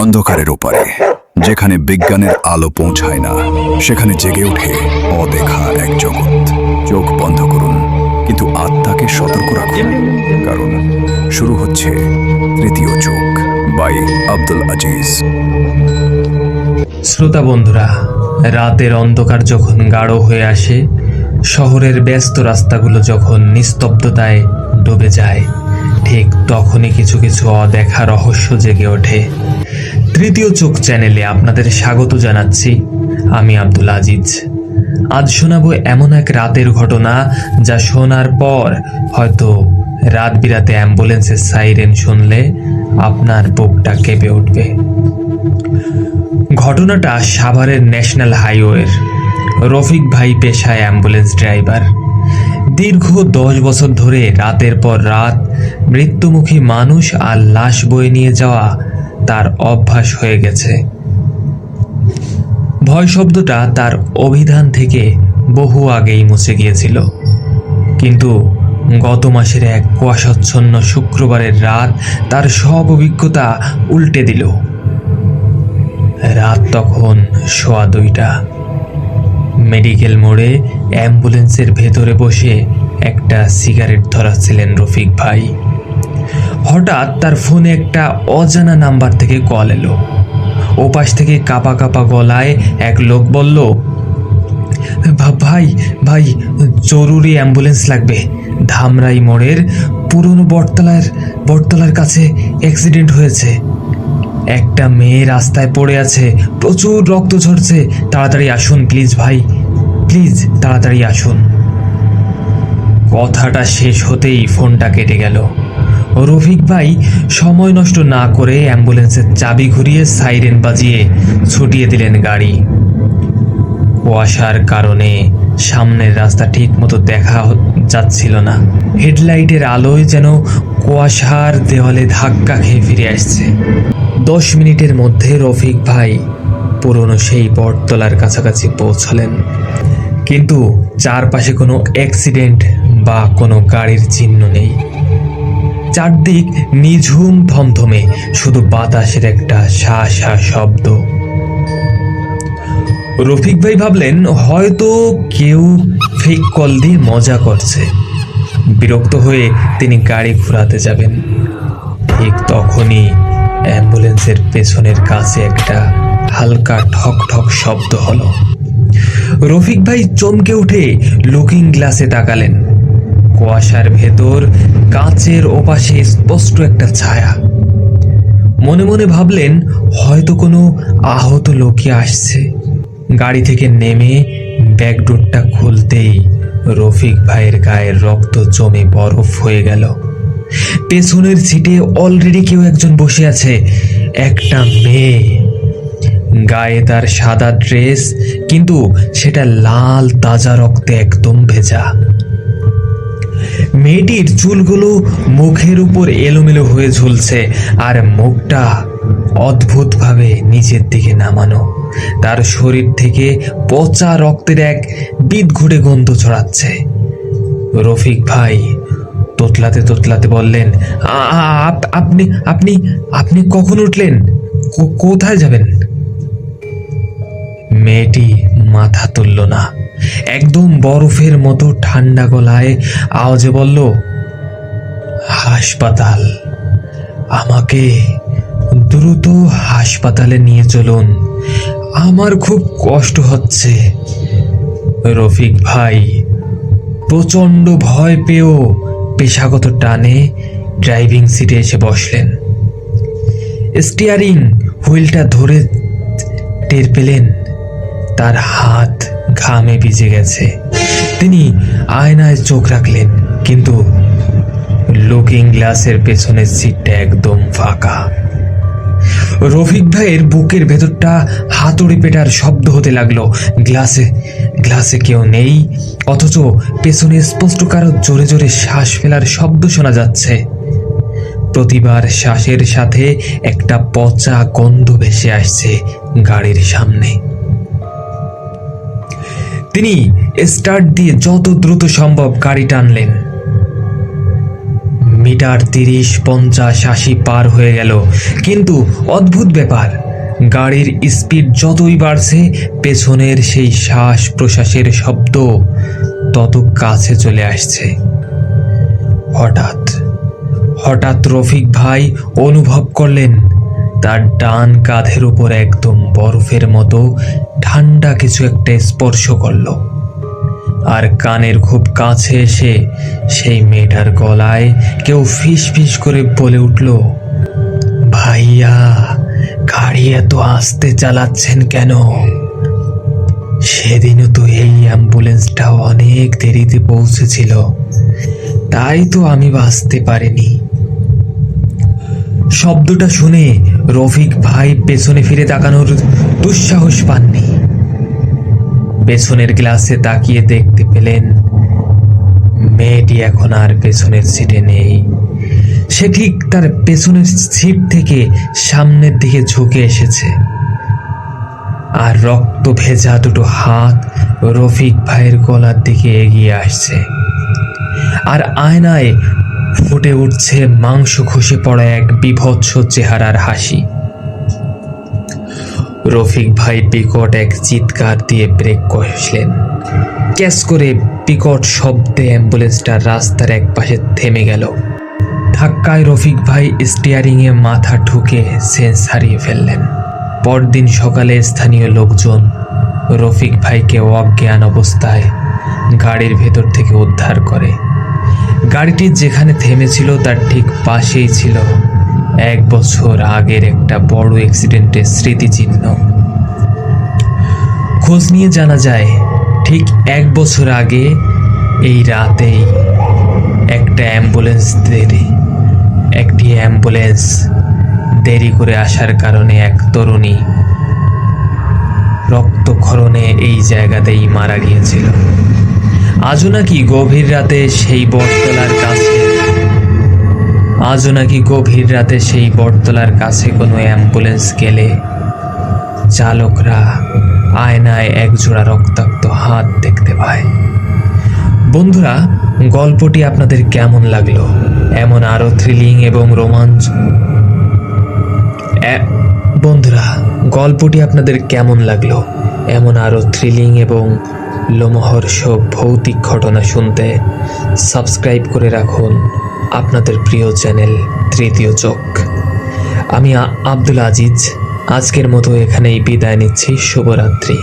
অন্ধকারের ওপারে যেখানে বিজ্ঞানের আলো পৌঁছায় না, সেখানে জেগে ওঠে অদেখা এক জগৎ। চোখ বন্ধ করুন, কিন্তু আত্মাকে সতর্ক রাখুন, কারণ শুরু হচ্ছে তৃতীয় চোখ বাই আব্দুল আজিজ। শ্রোতা বন্ধুরা, রাতের অন্ধকার যখন গাঢ় হয়ে আসে, শহরের ব্যস্ত রাস্তাগুলো যখন নিস্তব্ধতায় ডুবে যায়, ঠিক তখনই কিছু কিছু অদেখা রহস্য জেগে ওঠে। তৃতীয় চোখ চ্যানেলে আপনাদের স্বাগত জানাচ্ছি। আমি আব্দুল আজিজ। আজ শোনাবো এমন এক রাতের ঘটনা যা শোনার পর হয়তো রাত বিরাতে অ্যাম্বুলেন্সের সাইরেন শুনলে আপনার বুকটা কেঁপে উঠবে। ঘটনাটা সাভারের ন্যাশনাল হাইওয়ের। রফিক ভাই পেশায় অ্যাম্বুলেন্স ড্রাইভার। দীর্ঘ 10 বছর ধরে রাতের পর রাত মৃত্যুমুখী মানুষ আর লাশ বয়ে নিয়ে যাওয়া তার অভ্যাস হয়ে গেছে। ভয় শব্দটা তার অভিধান থেকে বহু আগেই মুছে গিয়েছিল, কিন্তু গত মাসের এক কুয়াশাচ্ছন্ন শুক্রবারের রাত তার সব অভিজ্ঞতা উল্টে দিল। রাত তখন 2:15। মেডিকেল মোড়ে অ্যাম্বুলেন্সের ভেতরে বসে একটা সিগারেট ধরাচ্ছিলেন রফিক ভাই। হঠাৎ তার ফোনে একটা অজানা নাম্বার থেকে কল এলো। ওপাশ থেকে কাঁপা কাঁপা গলায় এক লোক বলল, ভাই ভাই জরুরি অ্যাম্বুলেন্স লাগবে। ধামরাই মোড়ের পুরনো বটতলার কাছে অ্যাক্সিডেন্ট হয়েছে। একটা মেয়ে রাস্তায় পড়ে আছে, প্রচুর রক্ত ঝরছে। তাড়াতাড়ি আসুন প্লিজ ভাই, প্লিজ তাড়াতাড়ি আসুন। কথাটা শেষ হতেই ফোনটা কেটে গেল। রফিক ভাই সময় নষ্ট না করে অ্যাম্বুলেন্সের চাবি ঘুরিয়ে সাইরেন বাজিয়ে ছুটিয়ে দিলেন গাড়ি। কুয়াশার কারণে সামনের রাস্তা ঠিক মতো দেখা যাচ্ছিল না। হেডলাইটের আলোয় যেন কুয়াশার দেওয়ালে ধাক্কা খেয়ে ফিরে আসছে। 10 মিনিটের মধ্যে রফিক ভাই পুরনো সেই বটতলার কাছাকাছি পৌঁছালেন, কিন্তু চারপাশে কোনো অ্যাক্সিডেন্ট বা কোনো গাড়ির চিহ্ন নেই। চারদিক নিঝুম থমথমে, শুধু বাতাসের একটা শা শা শব্দ। রফিক ভাই ভাবলেন হয়তো কেউ ফেক কল দিয়ে মজা করছে। বিরক্ত হয়ে তিনি গাড়ি ঘোরাতে যাবেন। ঠিক তখনই অ্যাম্বুলেন্সের পেছনের কাছে একটা হালকা ঠক ঠক শব্দ হলো। রফিক ভাই চমকে উঠে লুকিং গ্লাসে তাকালেন। কুয়াশার ভেতর কাঁচের ওপাশে স্পষ্ট একটা ছায়া। মনে মনে ভাবলেন হয়তো কোনো আহত লোকই আসছে। গাড়ি থেকে নেমে ব্যাকডোরটা খুলতেই রফিক ভাইয়ের গায়ের রক্ত জমে বরফ হয়ে গেল। পেছনের সিটে অলরেডি কেউ একজন বসে আছে, একটা মেয়ে। গায়ে তার সাদা ড্রেস, কিন্তু সেটা লাল তাজা রক্তে একদম ভেজা। মেয়েটির চুলগুলো মুখের উপর এলোমেলো হয়ে ঝুলছে, আর মুখটা অদ্ভুতভাবে নিচের দিকে নামানো। তার শরীর থেকে পচা রক্তের এক বিদঘুটে গন্ধ ছড়াচ্ছে। রফিক ভাই তোতলাতে তোতলাতে বললেন, আপনি আপনি আপনি কখন উঠলেন? কোথায় যাবেন? মেয়েটি মাথা তুলল না। একদম বরফের মতো ঠান্ডা গলায় আওয়াজে বলল, হাসপাতাল। আমাকে দ্রুত হাসপাতালে নিয়ে চলুন, আমার খুব কষ্ট হচ্ছে। রফিক ভাই প্রচণ্ড ভয় পেয়েও পেশাগত টানে ড্রাইভিং সিটে এসে বসলেন। স্টিয়ারিং হুইলটা ধরে টের পেলেন তার হাত ঘামে ভিজে গেছে। তিনি আয়নায় চোখ রাখলেন, কিন্তু লুকিং গ্লাসের পেছনের সিটটা একদম ফাঁকা। রফিক ভাইয়ের বুকের ভেতরটা হাতুড়ি পেটার শব্দ হতে লাগলো। গ্লাসে কেউ নেই, অথচ পেছনে স্পষ্ট কারো জোরে জোরে শ্বাস ফেলার শব্দ শোনা যাচ্ছে। প্রতিবার শ্বাসের সাথে একটা পচা গন্ধ ভেসে আসছে গাড়ির সামনে। তিনি স্টার্ট দিয়ে যত দ্রুত সম্ভব গাড়ি টানলেন। মিটার 30, 50, 80 পার হয়ে গেল, কিন্তু অদ্ভুত ব্যাপার, গাড়ির স্পিড যতই বাড়ছে পেছনের সেই শ্বাস প্রশ্বাসের শব্দ তত কাছে চলে আসছে। হঠাৎ হঠাৎ রফিক ভাই অনুভব করলেন তার ডান কাঁধের উপর একদম বরফের মতো ঠান্ডা কিছু একটা স্পর্শ করলো। আর কানের খুব কাছে এসে সেই মেয়েটার গলায় কেউ ফিস ফিস করে বলে উঠল, ভাইয়া, গাড়ি এত আস্তে চালাচ্ছেন কেন? সেদিনও তো এই অ্যাম্বুলেন্সটা অনেক দেরিতে পৌঁছেছিল, তাই তো আমি বাঁচতে পারিনি। শব্দটা শুনে রফিক ভাই পেছনে ফিরে তাকানোর দুঃসাহস পাননি। পেছনের গ্লাসে তাকিয়ে দেখতে পেলেন মেয়েটি এখন আর পেছনের সিটে নেই। সে ঠিক তার পেছনের সিট থেকে সামনের দিকে ঝুঁকে এসেছে, আর রক্ত ভেজা দুটো হাত রফিক ভাইয়ের গলার দিকে এগিয়ে আসছে। আর আয়নায় ফুটে উঠছে মাংস খসে পড়া এক বিভৎস চেহারার হাসি। রফিক ভাই বিকট এক চিৎকার দিয়ে ব্রেক কষলেন। ক্যাশ করে বিকট শব্দে অ্যাম্বুলেন্সটা রাস্তার এক পাশে থেমে গেল। ধাক্কায় রফিক ভাই স্টিয়ারিংয়ে মাথা ঠুকে সেন্স হারিয়ে ফেললেন। পরদিন সকালে স্থানীয় লোকজন রফিক ভাইকে অজ্ঞান অবস্থায় গাড়ির ভেতর থেকে উদ্ধার করে। গাড়িটি যেখানে থেমেছিল তার ঠিক পাশেই ছিল 1 বছর আগের একটা বড় অ্যাক্সিডেন্টের স্মৃতিচিহ্ন। খোঁজ নিয়ে জানা যায় ঠিক 1 বছর আগে এই রাতেই একটি অ্যাম্বুলেন্স দেরি করে আসার কারণে এক তরুণী রক্তক্ষরণে এই জায়গাতেই মারা গিয়েছিল। আজও নাকি গভীর রাতে সেই বটতলার কাছে কোনো অ্যাম্বুলেন্স গেলে চালকরা আয়নায় একজোড়া রক্তাক্ত হাত দেখতে পায়। বন্ধুরা, গল্পটি আপনাদের কেমন লাগলো? এমন আরো থ্রিলিং এবং লোমহর্ষক ভৌতিক ঘটনা শুনতে সাবস্ক্রাইব করে রাখুন আপনাদের প্রিয় চ্যানেল তৃতীয় চোখ। আমি আব্দুল আজিজ আজকের মতো এখানেই বিদায় নিচ্ছি। শুভরাত্রি।